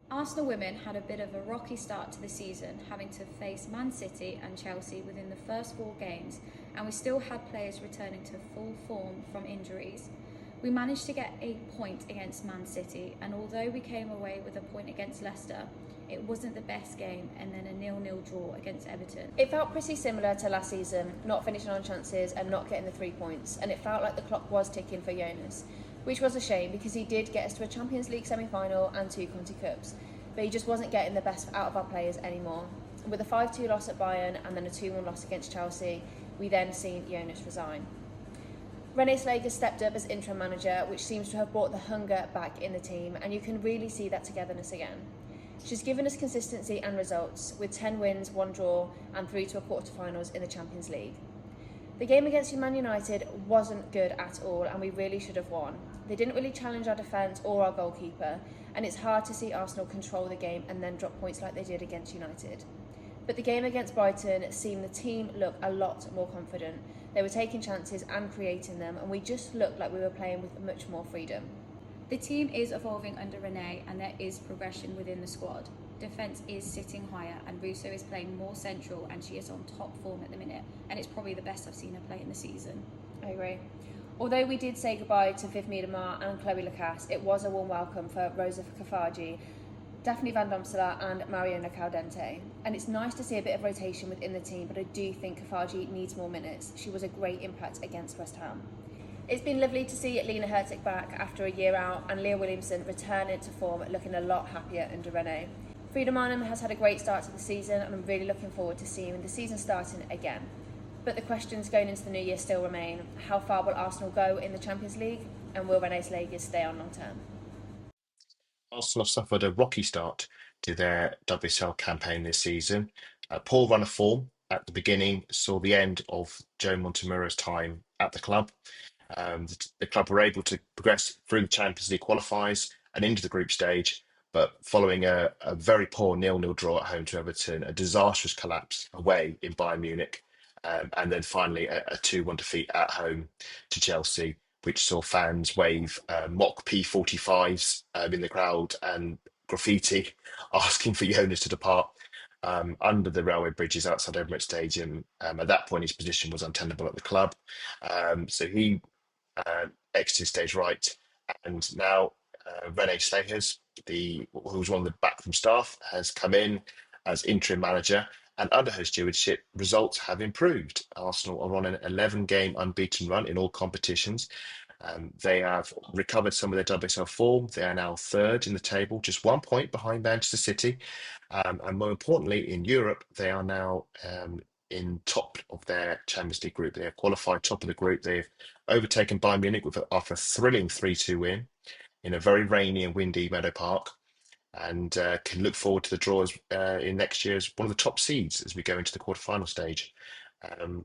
Arsenal women had a bit of a rocky start to the season, having to face Man City and Chelsea within the first 4 games, and we still had players returning to full form from injuries. We managed to get a point against Man City, and although we came away with a point against Leicester, it wasn't the best game, and then a 0-0 draw against Everton. It felt pretty similar to last season, not finishing on chances and not getting the 3 points, and it felt like the clock was ticking for Jonas, which was a shame because he did get us to a Champions League semi-final and 2 Conti Cups, but he just wasn't getting the best out of our players anymore. With a 5-2 loss at Bayern and then a 2-1 loss against Chelsea, we then seen Jonas resign. Rene Slager stepped up as interim manager, which seems to have brought the hunger back in the team, and you can really see that togetherness again. She's given us consistency and results, with 10 wins, 1 draw, and through to a quarter-finals in the Champions League. The game against Man United wasn't good at all, and we really should have won. They didn't really challenge our defence or our goalkeeper, and it's hard to see Arsenal control the game and then drop points like they did against United. But the game against Brighton seemed the team look a lot more confident. They were taking chances and creating them, and we just looked like we were playing with much more freedom. The team is evolving under Renee, and there is progression within the squad. Defence is sitting higher, and Russo is playing more central, and she is on top form at the minute, and it's probably the best I've seen her play in the season. I agree. Although we did say goodbye to Viv Miedema and Chloe Lacasse, it was a warm welcome for Rosa Kafaji, Daphne Van Domsela and Mariona Caldente. And it's nice to see a bit of rotation within the team, but I do think Kafaji needs more minutes. She was a great impact against West Ham. It's been lovely to see Lena Hertig back after a year out and Leah Williamson return into form, looking a lot happier under Renee. Frida Marnham has had a great start to the season, and I'm really looking forward to seeing the season starting again. But the questions going into the new year still remain. How far will Arsenal go in the Champions League, and will Renee Slager stay on long term? Arsenal suffered a rocky start to their WSL campaign this season. A poor run of form at the beginning saw the end of Joe Montemurro's time at the club. The club were able to progress through the Champions League qualifiers and into the group stage, but following a very poor 0-0 draw at home to Everton, a disastrous collapse away in Bayern Munich, and then finally a 2-1 defeat at home to Chelsea, which saw fans wave mock P45s in the crowd and graffiti asking for Jonas to depart under the railway bridges outside Emirates Stadium. At that point, his position was untenable at the club. So he exited stage right. And now Rene Slehers, who's one of the backroom staff, has come in as interim manager. And under her stewardship, results have improved. Arsenal are on an 11-game unbeaten run in all competitions. They have recovered some of their WSL form. They are now third in the table, just 1 point behind Manchester City. And more importantly, in Europe, they are now in top of their Champions League group. They have qualified top of the group. They've overtaken Bayern Munich after a thrilling 3-2 win in a very rainy and windy Meadow Park, and can look forward to the draws in next year as one of the top seeds as we go into the quarterfinal stage.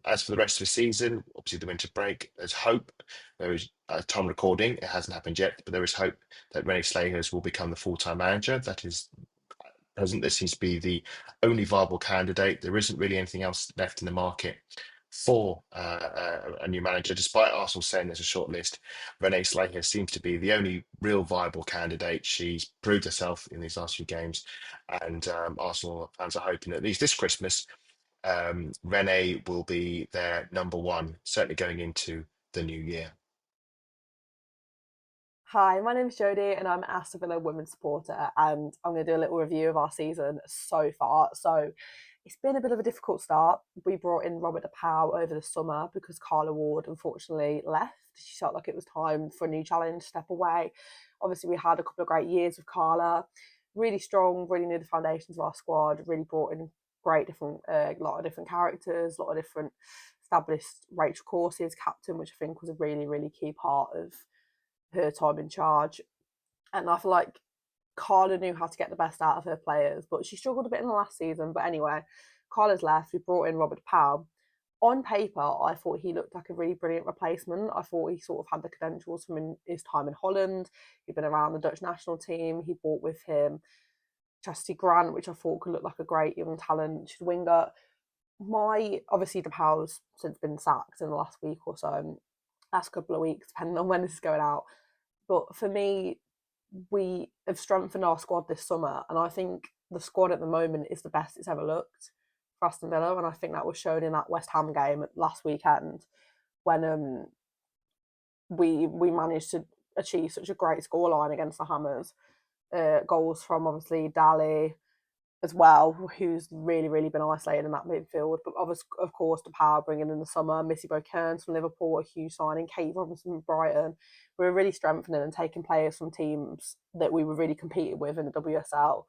As for the rest of the season, obviously the winter break, there's hope. There is time recording, it hasn't happened yet, but there is hope that Renee Slehers will become the full-time manager. That is present. This seems to be the only viable candidate. There isn't really anything else left in the market for a new manager, despite Arsenal saying there's a short list. Renee Slager seems to be the only real viable candidate. She's proved herself in these last few games, and Arsenal fans are hoping that at least this Christmas, Renee will be their number one, certainly going into the new year. Hi, my name's Jodi and I'm an Aston Villa women's supporter, and I'm going to do a little review of our season so far. So it's been a bit of a difficult start. We brought in Robert DePau over the summer because Carla Ward unfortunately left. She felt like it was time for a new challenge, step away. Obviously, we had a couple of great years with Carla, really strong, really knew the foundations of our squad, really brought in great different, lot of different characters, a lot of different established. Rachel Corsie as captain, which I think was a really, really key part of her time in charge. And I feel like Carla knew how to get the best out of her players, but she struggled a bit in the last season. But anyway, Carla's left. We brought in Robert Powell. On paper, I thought he looked like a really brilliant replacement. I thought he sort of had the credentials from his time in Holland. He'd been around the Dutch national team. He brought with him Chastity Grant, which I thought could look like a great young talent. She's winger. Obviously, DePauw's since been sacked in the last week or so, last couple of weeks, depending on when this is going out. But for me, we have strengthened our squad this summer, and I think the squad at the moment is the best it's ever looked for Aston Villa, and I think that was shown in that West Ham game last weekend when we managed to achieve such a great scoreline against the Hammers. Goals from obviously Daly as well, who's really been isolated in that midfield. But of course, the power bringing in the summer, Missy Kearns from Liverpool, a huge signing, Kate Robinson from Brighton. We were really strengthening and taking players from teams that we were really competing with in the WSL.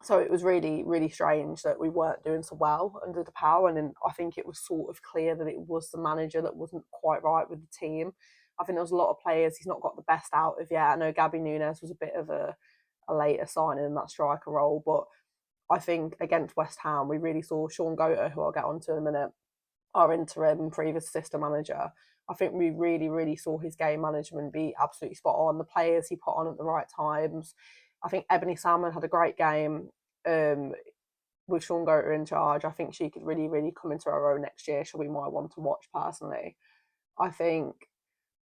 So it was really strange that we weren't doing so well under the power, and then I think it was sort of clear that it was the manager that wasn't quite right with the team. I think there was a lot of players he's not got the best out of yet. I know Gabby Nunes was a bit of a later signing in that striker role, but I think against West Ham we really saw Sean Goater, who I'll get onto in a minute, our interim previous assistant manager. I think we really saw his game management be absolutely spot on. The players he put on at the right times. I think Ebony Salmon had a great game with Sean Goater in charge. I think she could really come into her own next year. She'll be my one to watch personally. I think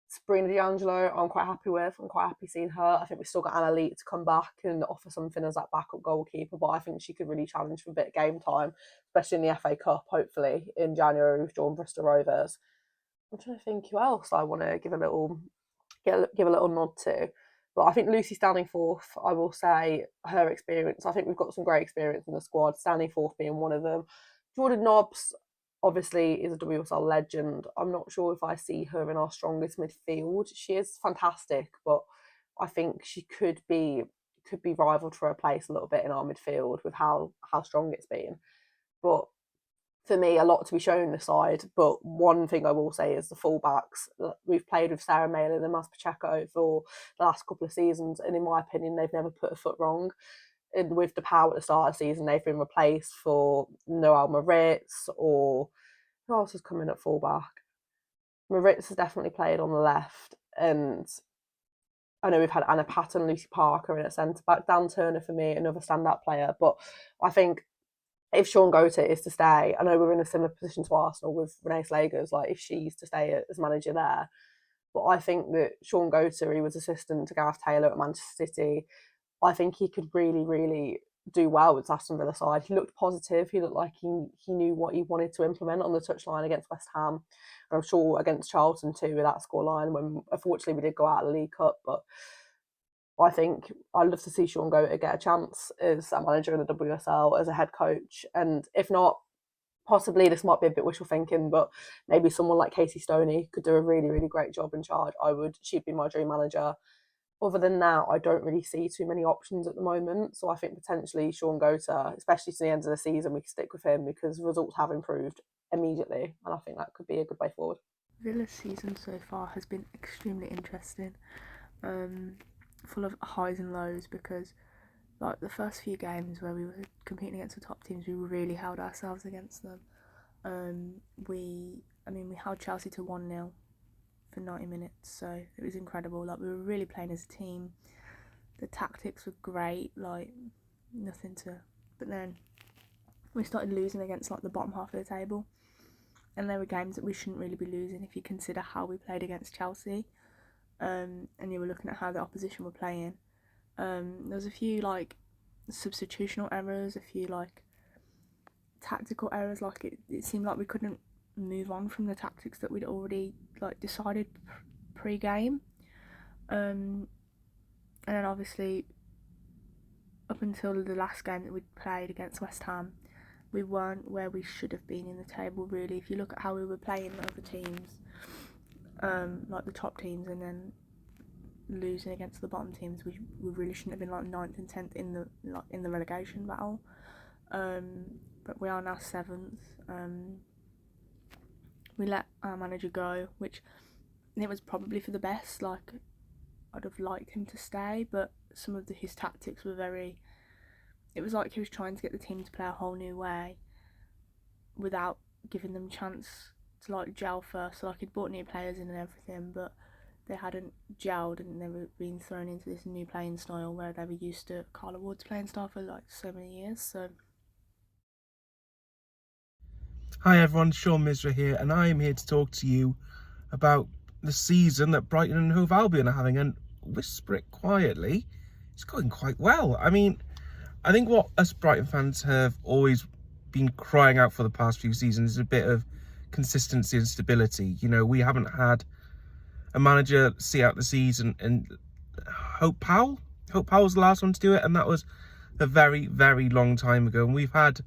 Sabrina D'Angelo, I'm quite happy with. I'm quite happy seeing her. I think we've still got Anna Lee to come back and offer something as that backup goalkeeper, but I think she could really challenge for a bit of game time, especially in the FA Cup, hopefully, in January with Dawn Bristol Rovers. I'm trying to think who else I want to give a little nod to. But I think Lucy standing fourth, I will say her experience. I think we've got some great experience in the squad, standing fourth being one of them. Jordan Nobbs, obviously, is a WSL legend. I'm not sure if I see her in our strongest midfield. She is fantastic, but I think she could be rivaled for a place a little bit in our midfield with how strong it's been. But for me, a lot to be shown this side. But one thing I will say is the fullbacks. We've played with Sarah Malin and Mas Pacheco for the last couple of seasons, and in my opinion, they've never put a foot wrong. And with the power at the start of the season, they've been replaced for Noelle Moritz, or who else is coming at fullback? Moritz has definitely played on the left, and I know we've had Anna Patton, Lucy Parker in at centre back. Dan Turner for me, another standout player. But I think if Sean Goater is to stay, I know we're in a similar position to Arsenal with Renee Slagers, like if she's to stay as manager there. But I think that Sean Goater, he was assistant to Gareth Taylor at Manchester City. I think he could really do well with Aston Villa side. He looked positive. He looked like he knew what he wanted to implement on the touchline against West Ham. And I'm sure against Charlton too with that scoreline, when unfortunately we did go out of the League Cup. But I think I'd love to see Sean Goater get a chance as a manager in the WSL, as a head coach. And if not, possibly this might be a bit wishful thinking, but maybe someone like Casey Stoney could do a really great job in charge. She'd be my dream manager. Other than that, I don't really see too many options at the moment. So I think potentially Sean Goater, especially to the end of the season, we can stick with him because results have improved immediately. And I think that could be a good way forward. Villa's season so far has been extremely interesting. Full of highs and lows, because like the first few games where we were competing against the top teams, we really held ourselves against them. We held Chelsea to 1-0 for 90 minutes, so it was incredible. Like, we were really playing as a team. The tactics were great, like nothing to. But then we started losing against like the bottom half of the table, and there were games that we shouldn't really be losing if you consider how we played against Chelsea. And you were looking at how the opposition were playing. There was a few like substitutional errors, a few like tactical errors. Like it seemed like we couldn't move on from the tactics that we'd already like decided pre-game. And then obviously up until the last game that we'd played against West Ham, we weren't where we should have been in the table really. If you look at how we were playing other teams, like the top teams, and then losing against the bottom teams, we really shouldn't have been like 9th and 10th in the relegation battle. But we are now 7th. We let our manager go, which it was probably for the best. Like, I'd have liked him to stay, but some of his tactics were it was like he was trying to get the team to play a whole new way without giving them chance to like gel first. So like, he'd brought new players in and everything, but they hadn't gelled, and they were being thrown into this new playing style where they were used to Carla Ward's playing style for like so many years. So hi everyone, Sean Misra here, and I am here to talk to you about the season that Brighton and Hove Albion are having. And whisper it quietly, it's going quite well. I mean, I think what us Brighton fans have always been crying out for the past few seasons is a bit of consistency and stability. You know, we haven't had a manager see out the season, and Hope Powell was the last one to do it, and that was a very, very long time ago. And we've had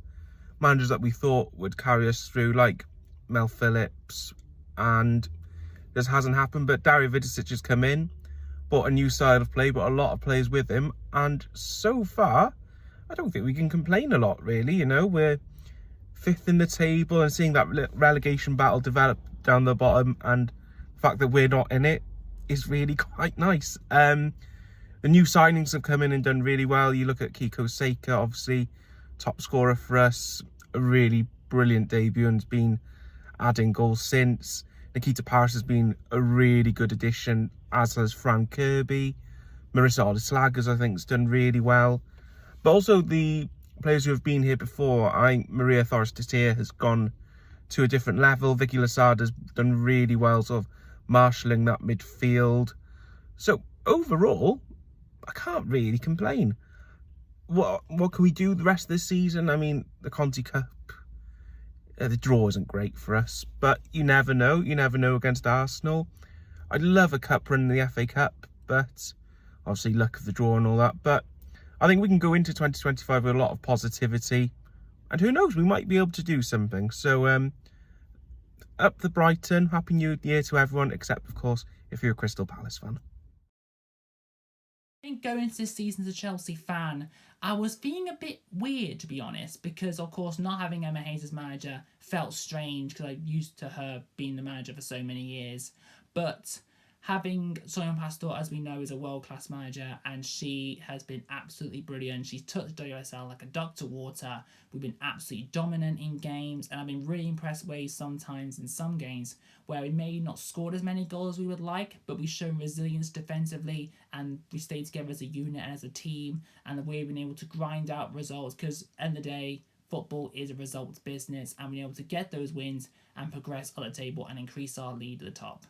managers that we thought would carry us through, like Mel Phillips, and this hasn't happened. But Dario Vidicic has come in, brought a new style of play, brought a lot of players with him, and so far I don't think we can complain a lot, really. You know, we're 5th in the table, and seeing that relegation battle develop down the bottom, and the fact that we're not in it is really quite nice. The new signings have come in and done really well. You look at Kiko Seika, obviously top scorer for us, a really brilliant debut and has been adding goals since. Nikita Parris has been a really good addition, as has Fran Kirby. Marissa Olislagas, I think, has done really well. But also the players who have been here before. I think Maria Thoris-Titia has gone to a different level. Vicky Lasard has done really well, sort of marshalling that midfield. So overall, I can't really complain. What can we do the rest of this season? I mean, the Conti Cup, the draw isn't great for us, but you never know. You never know against Arsenal. I'd love a cup run in the FA Cup, but obviously luck of the draw and all that. But I think we can go into 2025 with a lot of positivity, and who knows, we might be able to do something. So up the Brighton. Happy New Year to everyone, except of course if you're a Crystal Palace fan. I think going into this season as a Chelsea fan, I was feeling a bit weird, to be honest, because of course not having Emma Hayes as manager felt strange because I'm used to her being the manager for so many years. But having Sion Pastor, as we know, is a world-class manager, and she has been absolutely brilliant. She's touched WSL like a duck to water. We've been absolutely dominant in games, and I've been really impressed with sometimes in some games where we may not scored as many goals as we would like, but we've shown resilience defensively, and we stayed together as a unit and as a team, and the way we've been able to grind out results, because at the end of the day, football is a results business, and we're able to get those wins and progress on the table and increase our lead at the top.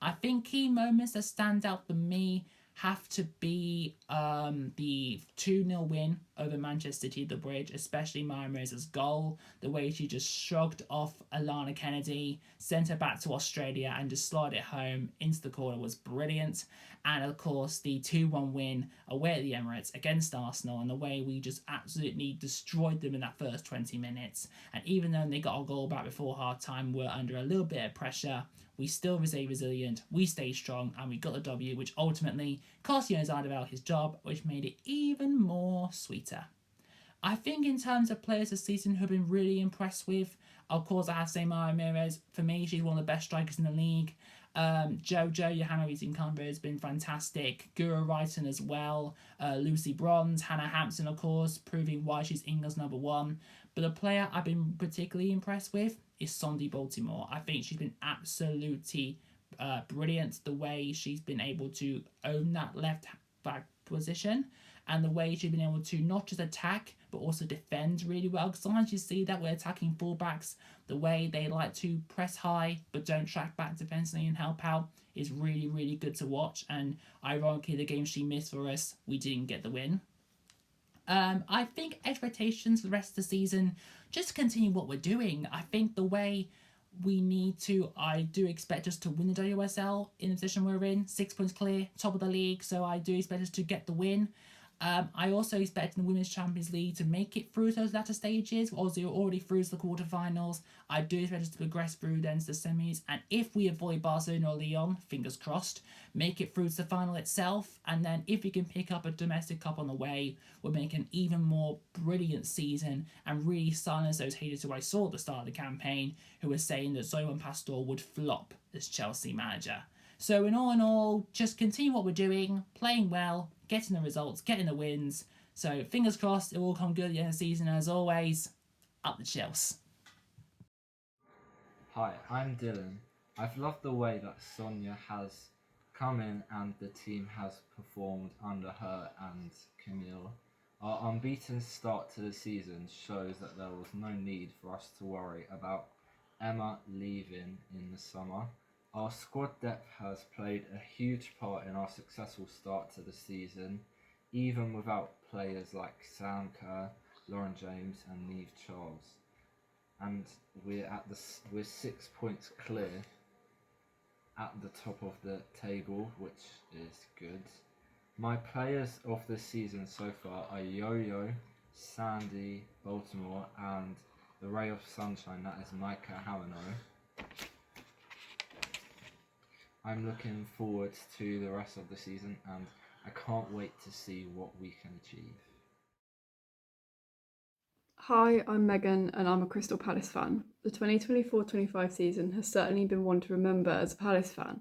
I think key moments that stand out for me have to be the 2-0 win over Manchester City at the Bridge, especially Maya Mirza's goal. The way she just shrugged off Alana Kennedy, sent her back to Australia and just slid it home into the corner was brilliant. And of course the 2-1 win away at the Emirates against Arsenal, and the way we just absolutely destroyed them in that first 20 minutes. And even though they got a goal back before half time, we're under a little bit of pressure, we still stayed resilient, we stayed strong, and we got the W, which ultimately cost Jon Zadabel his job, which made it even more sweeter. I think in terms of players this season who have been really impressed with, of course I have to say Maya Mirza. For me, she's one of the best strikers in the league. Jojo Johanna has been fantastic. Gura Wrighton as well. Lucy Bronze, Hannah Hampson, of course, proving why she's England's number one. But the player I've been particularly impressed with is Sondi Baltimore. I think she's been absolutely brilliant, the way she's been able to own that left back position, and the way she's been able to not just attack but also defend really well. Because sometimes you see that we're attacking fullbacks, the way they like to press high but don't track back defensively and help out is really, really good to watch. And ironically, the game she missed for us, we didn't get the win. I think expectations for the rest of the season, just continue what we're doing. I think the way we need to, I do expect us to win the WSL in the position we're in, 6 points clear, top of the league, so I do expect us to get the win. I also expect in the Women's Champions League to make it through those latter stages. Obviously, we're already through to the quarterfinals. I do expect us to progress through then to the semis. And if we avoid Barcelona or Lyon, fingers crossed, make it through to the final itself. And then if we can pick up a domestic cup on the way, we'll make an even more brilliant season and really silence those haters who I saw at the start of the campaign who were saying that Sion Pastor would flop as Chelsea manager. So in all, just continue what we're doing, playing well, getting the results, getting the wins. So fingers crossed it will come good at the end of the season. As always, up the Chelsea. Hi, I'm Dylan. I've loved the way that Sonia has come in and the team has performed under her and Camille. Our unbeaten start to the season shows that there was no need for us to worry about Emma leaving in the summer. Our squad depth has played a huge part in our successful start to the season, even without players like Sam Kerr, Lauren James and Neve Charles. And we're 6 points clear at the top of the table, which is good. My players of the season so far are Yo-Yo, Sandy, Baltimore, and the ray of sunshine, that is Micah Hawano. I'm looking forward to the rest of the season and I can't wait to see what we can achieve. Hi, I'm Megan and I'm a Crystal Palace fan. The 2024-25 season has certainly been one to remember as a Palace fan.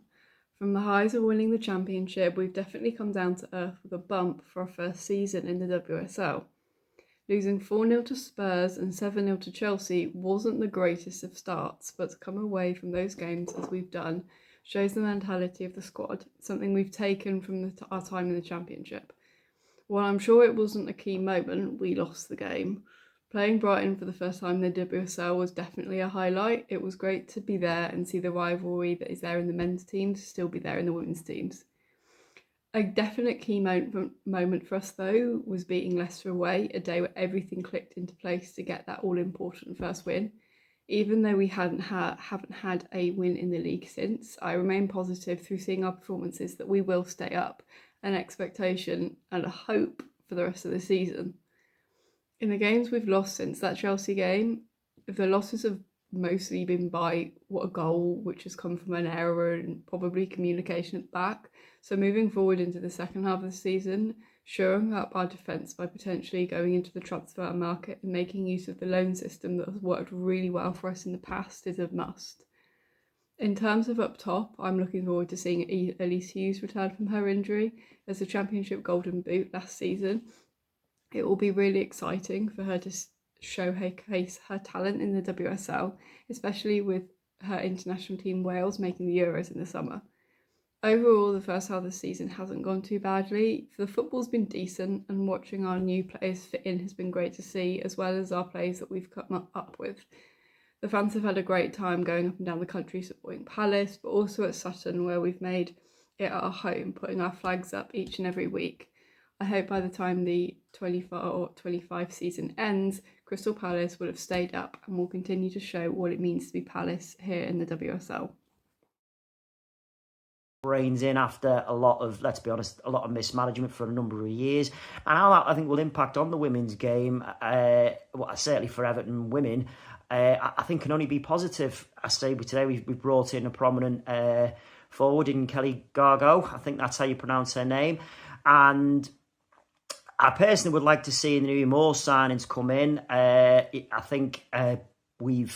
From the highs of winning the championship, we've definitely come down to earth with a bump for our first season in the WSL. Losing 4-0 to Spurs and 7-0 to Chelsea wasn't the greatest of starts, but to come away from those games as we've done shows the mentality of the squad, something we've taken from our time in the championship. While I'm sure it wasn't a key moment, we lost the game. Playing Brighton for the first time in the WSL was definitely a highlight. It was great to be there and see the rivalry that is there in the men's teams still be there in the women's teams. A definite key moment for us, though, was beating Leicester away, a day where everything clicked into place to get that all-important first win. Even though we haven't had a win in the league since, I remain positive through seeing our performances that we will stay up, an expectation and a hope for the rest of the season. In the games we've lost since that Chelsea game, the losses have mostly been by a goal, which has come from an error and probably communication at the back. So moving forward into the second half of the season, shoring up our defence by potentially going into the transfer market and making use of the loan system that has worked really well for us in the past is a must. In terms of up top, I'm looking forward to seeing Elise Hughes return from her injury as the Championship Golden Boot last season. It will be really exciting for her to showcase her talent in the WSL, especially with her international team Wales making the Euros in the summer. Overall, the first half of the season hasn't gone too badly. The football's been decent and watching our new players fit in has been great to see, as well as our players that we've come up with. The fans have had a great time going up and down the country supporting Palace, but also at Sutton where we've made it our home, putting our flags up each and every week. I hope by the time the 24-25 season ends, Crystal Palace will have stayed up and will continue to show what it means to be Palace here in the WSL. Reins in after a lot of, let's be honest, a lot of mismanagement for a number of years. And how that, I think, will impact on the women's game, certainly for Everton women, I think can only be positive. I say today we've brought in a prominent forward in Kelly Gargo. I think that's how you pronounce her name. And I personally would like to see in the new year more signings come in. I think we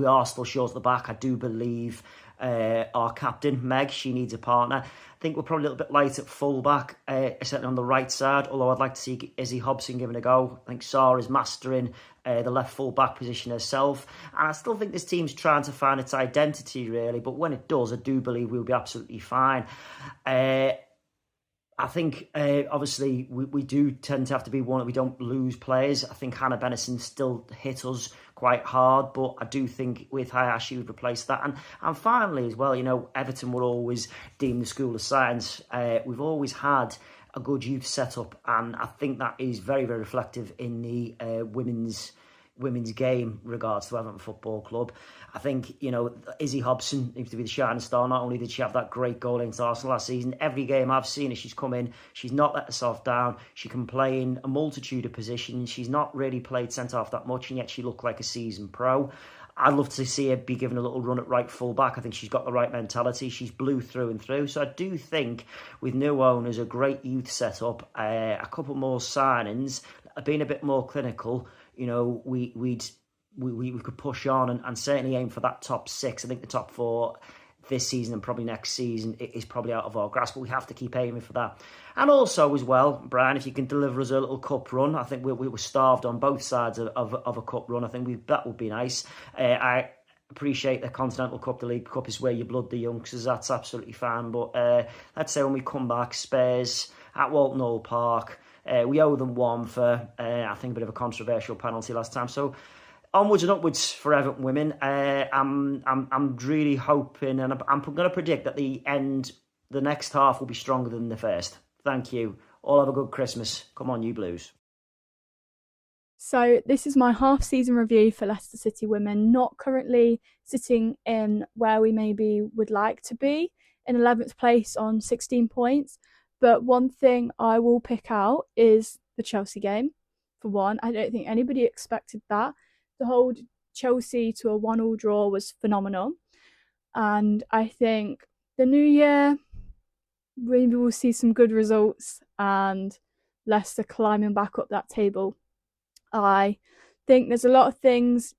are still short at the back. I do believe our captain, Meg, she needs a partner. I think we're probably a little bit light at full-back, certainly on the right side, although I'd like to see Izzy Hobson given a go. I think Sarah's mastering the left full-back position herself. And I still think this team's trying to find its identity, really. But when it does, I do believe we'll be absolutely fine. I think, obviously, we do tend to have to be one that we don't lose players. I think Hannah Bennison still hit us quite hard, but I do think with Hayashi we've replaced that. And finally, as well, you know, Everton will always deem the School of Science. We've always had a good youth setup, and I think that is very, very reflective in the women's game regards to Everton Football Club. I think, you know, Izzy Hobson needs to be the shining star. Not only did she have that great goal against Arsenal last season, every game I've seen her, she's come in, she's not let herself down. She can play in a multitude of positions. She's not really played centre-half that much, and yet she looked like a seasoned pro. I'd love to see her be given a little run at right full-back. I think she's got the right mentality. She's blue through and through. So I do think with new owners, a great youth setup, a couple more signings, being a bit more clinical, you know, we could push on and certainly aim for that top six. I think the top four this season and probably next season is probably out of our grasp, but we have to keep aiming for that. And also as well, Brian, if you can deliver us a little cup run, I think we were starved on both sides of a cup run. I think that would be nice. I appreciate the Continental Cup, the League Cup is where you blood the youngsters. That's absolutely fine. But let's say when we come back, Spurs at Walton Old Park, we owe them one for, I think, a bit of a controversial penalty last time. So onwards and upwards for Everton women. I'm really hoping, and I'm going to predict that the next half will be stronger than the first. Thank you. All have a good Christmas. Come on, you Blues. So this is my half-season review for Leicester City women, not currently sitting in where we maybe would like to be, in 11th place on 16 points. But one thing I will pick out is the Chelsea game. For one, I don't think anybody expected that. To hold Chelsea to a 1-1 draw was phenomenal. And I think the new year, maybe we'll see some good results and Leicester climbing back up that table. I think there's a lot of things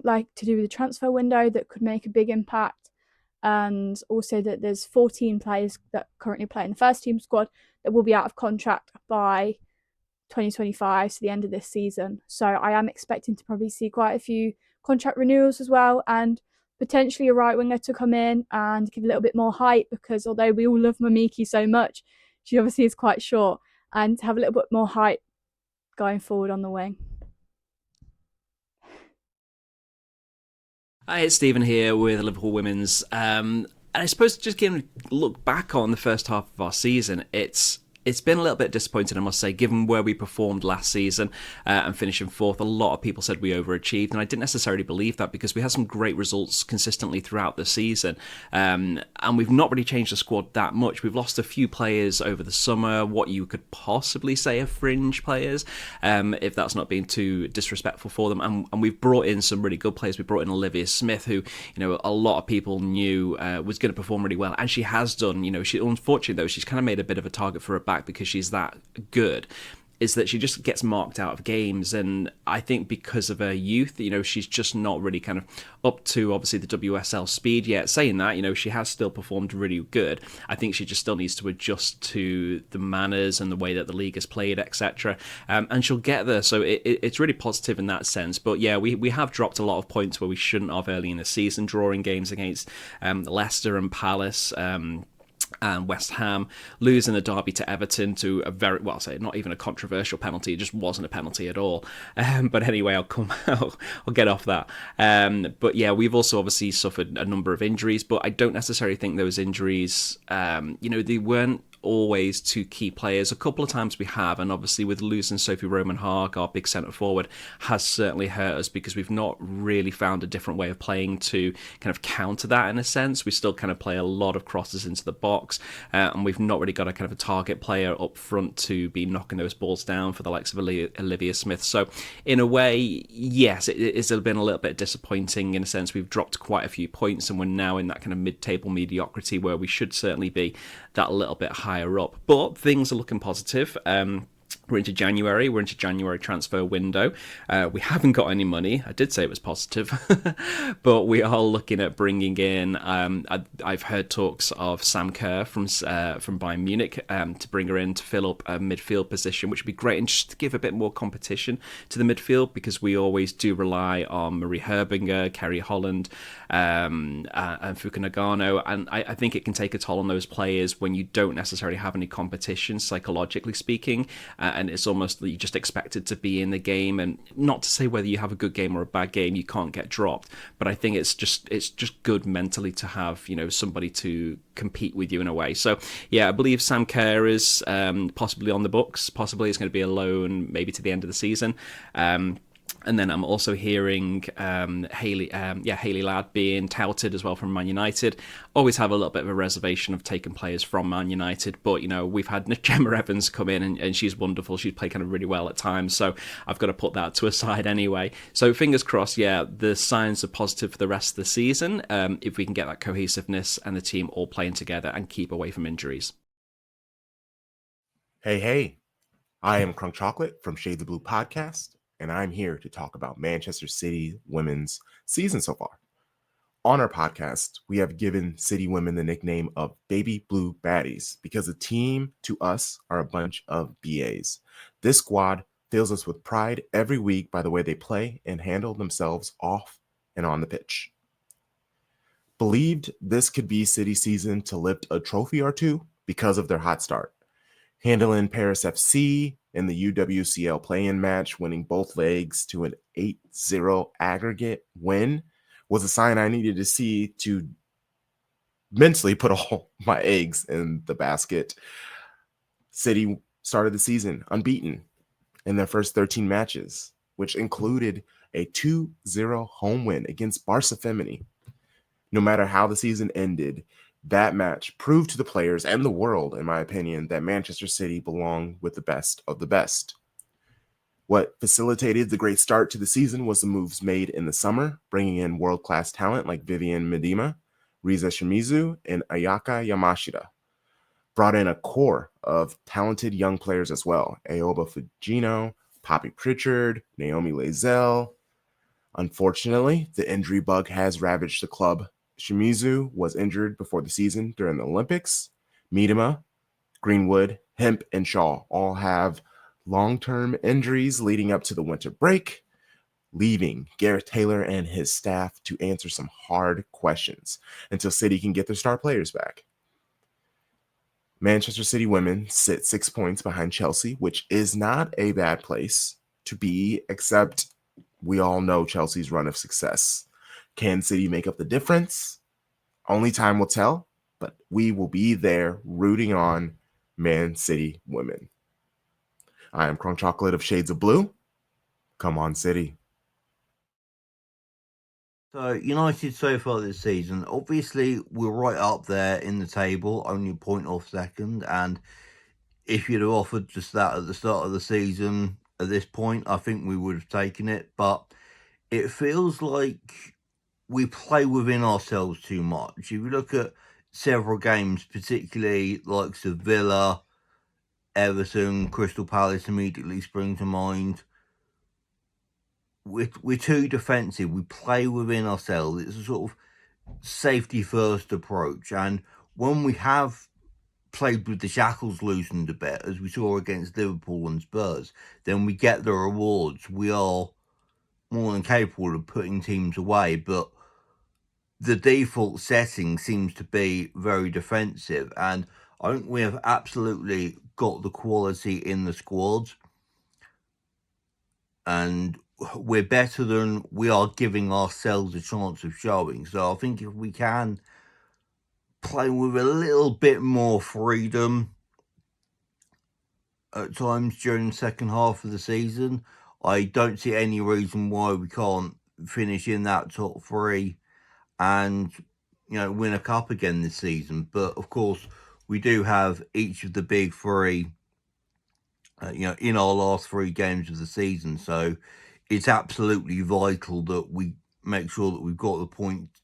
like to do with the transfer window that could make a big impact, and also that there's 14 players that currently play in the first team squad that will be out of contract by 2025, so the end of this season. So I am expecting to probably see quite a few contract renewals as well, and potentially a right winger to come in and give a little bit more height, because although we all love Mamiki so much, she obviously is quite short, and to have a little bit more height going forward on the wing. Hi, it's Stephen here with Liverpool Women's. And I suppose just giving a look back on the first half of our season, it's been a little bit disappointing, I must say, given where we performed last season and finishing fourth. A lot of people said we overachieved, and I didn't necessarily believe that because we had some great results consistently throughout the season. And we've not really changed the squad that much. We've lost a few players over the summer, what you could possibly say are fringe players, if that's not being too disrespectful for them. And we've brought in some really good players. We brought in Olivia Smith, who, a lot of people knew was going to perform really well, and she has done. She, unfortunately, though, she's kind of made a bit of a target for her back because she's that good, is that she just gets marked out of games. And I think because of her youth, she's just not really kind of up to, obviously, the WSL speed yet. Saying that, she has still performed really good. I think she just still needs to adjust to the manners and the way that the league is played, etc. And she'll get there. So it's really positive in that sense. But yeah, we have dropped a lot of points where we shouldn't have early in the season, drawing games against Leicester and Palace, and West Ham, losing the derby to Everton to a very, well, say not even a controversial penalty. It just wasn't a penalty at all. But anyway, I'll get off that. But yeah, we've also obviously suffered a number of injuries, but I don't necessarily think those injuries, they weren't always to key players. A couple of times we have, and obviously with losing Sophie Roman-Haag, our big centre forward, has certainly hurt us because we've not really found a different way of playing to kind of counter that in a sense. We still kind of play a lot of crosses into the box, and we've not really got a kind of a target player up front to be knocking those balls down for the likes of Olivia Smith. So in a way, yes, it's been a little bit disappointing in a sense. We've dropped quite a few points, and we're now in that kind of mid-table mediocrity where we should certainly be that little bit higher up. But things are looking positive. We're into January. We're into January transfer window. We haven't got any money. I did say it was positive, but we are looking at bringing in. I've heard talks of Sam Kerr from Bayern Munich to bring her in to fill up a midfield position, which would be great, and just to give a bit more competition to the midfield, because we always do rely on Marie Herbinger, Kerry Holland, and Fuka Nagano, and I think it can take a toll on those players when you don't necessarily have any competition, psychologically speaking. And it's almost that you just expected to be in the game, and not to say whether you have a good game or a bad game, you can't get dropped. But I think it's just good mentally to have somebody to compete with you in a way. So yeah, I believe Sam Kerr is possibly on the books. Possibly it's going to be a loan, maybe to the end of the season. And then I'm also hearing Hayley Ladd being touted as well from Man United. Always have a little bit of a reservation of taking players from Man United, but we've had Gemma Evans come in, and she's wonderful. She's played kind of really well at times, so I've got to put that to a side anyway. So fingers crossed, yeah, the signs are positive for the rest of the season, if we can get that cohesiveness and the team all playing together and keep away from injuries. Hey, I am Crunk Chocolate from Shades of Blue Podcast, and I'm here to talk about Manchester City women's season so far. On our podcast, we have given City women the nickname of Baby Blue Baddies because the team to us are a bunch of BAs. This squad fills us with pride every week by the way they play and handle themselves off and on the pitch. Believed this could be City season to lift a trophy or two because of their hot start. Handling Paris FC, in the UWCL play-in match, winning both legs to an 8-0 aggregate win, was a sign I needed to see to mentally put all my eggs in the basket. City started the season unbeaten in their first 13 matches, which included a 2-0 home win against Barca Femini. No matter how the season ended, that match proved to the players and the world, in my opinion, that Manchester City belonged with the best of the best. What facilitated the great start to the season was the moves made in the summer, bringing in world-class talent like Vivian Miedema, Riza Shimizu, and Ayaka Yamashita. Brought in a core of talented young players as well: Aoba Fujino, Poppy Pritchard, Naomi Lazelle. Unfortunately, the injury bug has ravaged the club. Shimizu was injured before the season during the Olympics. Miedema, Greenwood, Hemp, and Shaw all have long-term injuries leading up to the winter break, leaving Gareth Taylor and his staff to answer some hard questions until City can get their star players back. Manchester City women sit 6 points behind Chelsea, which is not a bad place to be, except we all know Chelsea's run of success. Can City make up the difference? Only time will tell, but we will be there rooting on Man City women. I am Crunk Chocolate of Shades of Blue. Come on, City. So, United so far this season, obviously we're right up there in the table, only a point off second, and if you'd have offered just that at the start of the season, at this point, I think we would have taken it, but it feels like we play within ourselves too much. If you look at several games, particularly like Sevilla, Everton, Crystal Palace immediately spring to mind, we're too defensive. We play within ourselves. It's a sort of safety first approach, and when we have played with the shackles loosened a bit, as we saw against Liverpool and Spurs, then we get the rewards. We are more than capable of putting teams away, but the default setting seems to be very defensive, and I think we have absolutely got the quality in the squad, and we're better than we are giving ourselves a chance of showing. So I think if we can play with a little bit more freedom at times during the second half of the season, I don't see any reason why we can't finish in that top three and, win a cup again this season. But of course, we do have each of the big three, in our last 3 games of the season. So it's absolutely vital that we make sure that we've got the points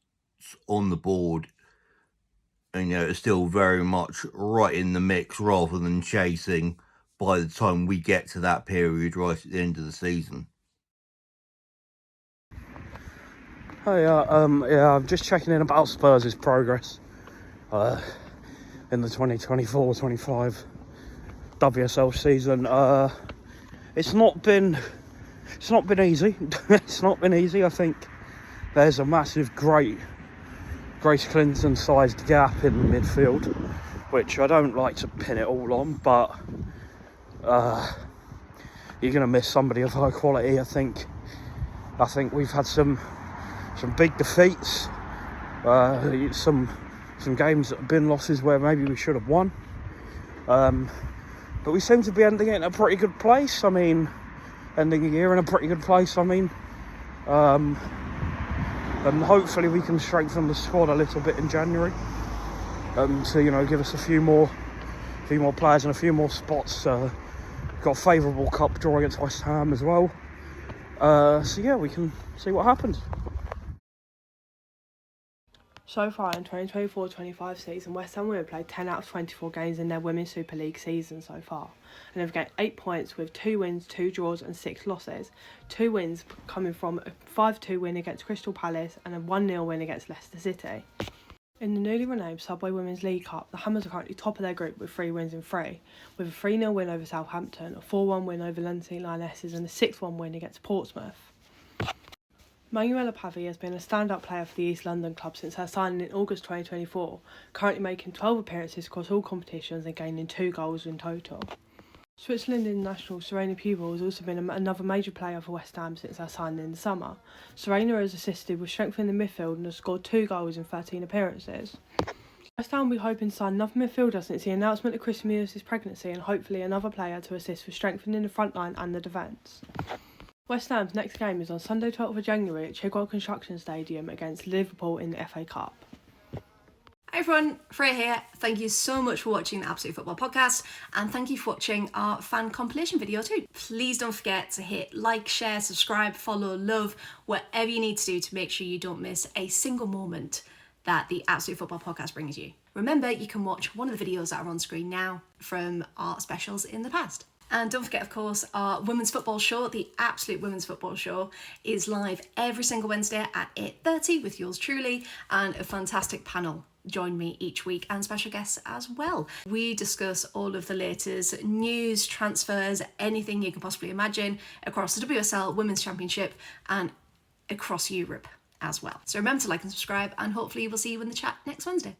on the board and, it's still very much right in the mix rather than chasing by the time we get to that period right at the end of the season. Hey, I'm just checking in about Spurs' progress in the 2024-25 WSL season. It's not been easy. It's not been easy. I think there's a massive Grace Clinton-sized gap in the midfield, which I don't like to pin it all on, but you're going to miss somebody of high quality. I think we've had some big defeats, some games that have been losses where maybe we should have won, but we seem to be ending it in a pretty good place. I mean, ending the year in a pretty good place. I mean, and hopefully we can strengthen the squad a little bit in January, to give us a few more players and a few more spots. Got a favourable cup draw against West Ham as well, so yeah, we can see what happens. So far in 2024-25 season, West Ham women played 10 out of 24 games in their Women's Super League season so far, and they've gained 8 points with 2 wins, 2 draws and 6 losses. 2 wins coming from a 5-2 win against Crystal Palace and a 1-0 win against Leicester City. In the newly renamed Subway Women's League Cup, the Hammers are currently top of their group with 3 wins in 3, with a 3-0 win over Southampton, a 4-1 win over London Lionesses and a 6-1 win against Portsmouth. Manuela Pavey has been a stand-up player for the East London club since her signing in August 2024, currently making 12 appearances across all competitions and gaining 2 goals in total. Switzerland international Serena Pupil has also been another major player for West Ham since their signing in the summer. Serena has assisted with strengthening the midfield and has scored 2 goals in 13 appearances. West Ham will be hoping to sign another midfielder since the announcement of Chris Mears' pregnancy, and hopefully another player to assist with strengthening the front line and the defence. West Ham's next game is on Sunday 12th of January at Chigwell Construction Stadium against Liverpool in the FA Cup. Hi everyone, Freya here. Thank you so much for watching the Absolute Football Podcast, and thank you for watching our fan compilation video too. Please don't forget to hit like, share, subscribe, follow, love, whatever you need to do to make sure you don't miss a single moment that the Absolute Football Podcast brings you. Remember, you can watch one of the videos that are on screen now from our specials in the past. And don't forget, of course, our women's football show, the Absolute Women's Football Show, is live every single Wednesday at 8:30 with yours truly and a fantastic panel. Join me each week and special guests as well. We discuss all of the latest news, transfers, anything you can possibly imagine across the WSL Women's Championship and across Europe as well. So remember to like and subscribe, and hopefully we'll see you in the chat next Wednesday.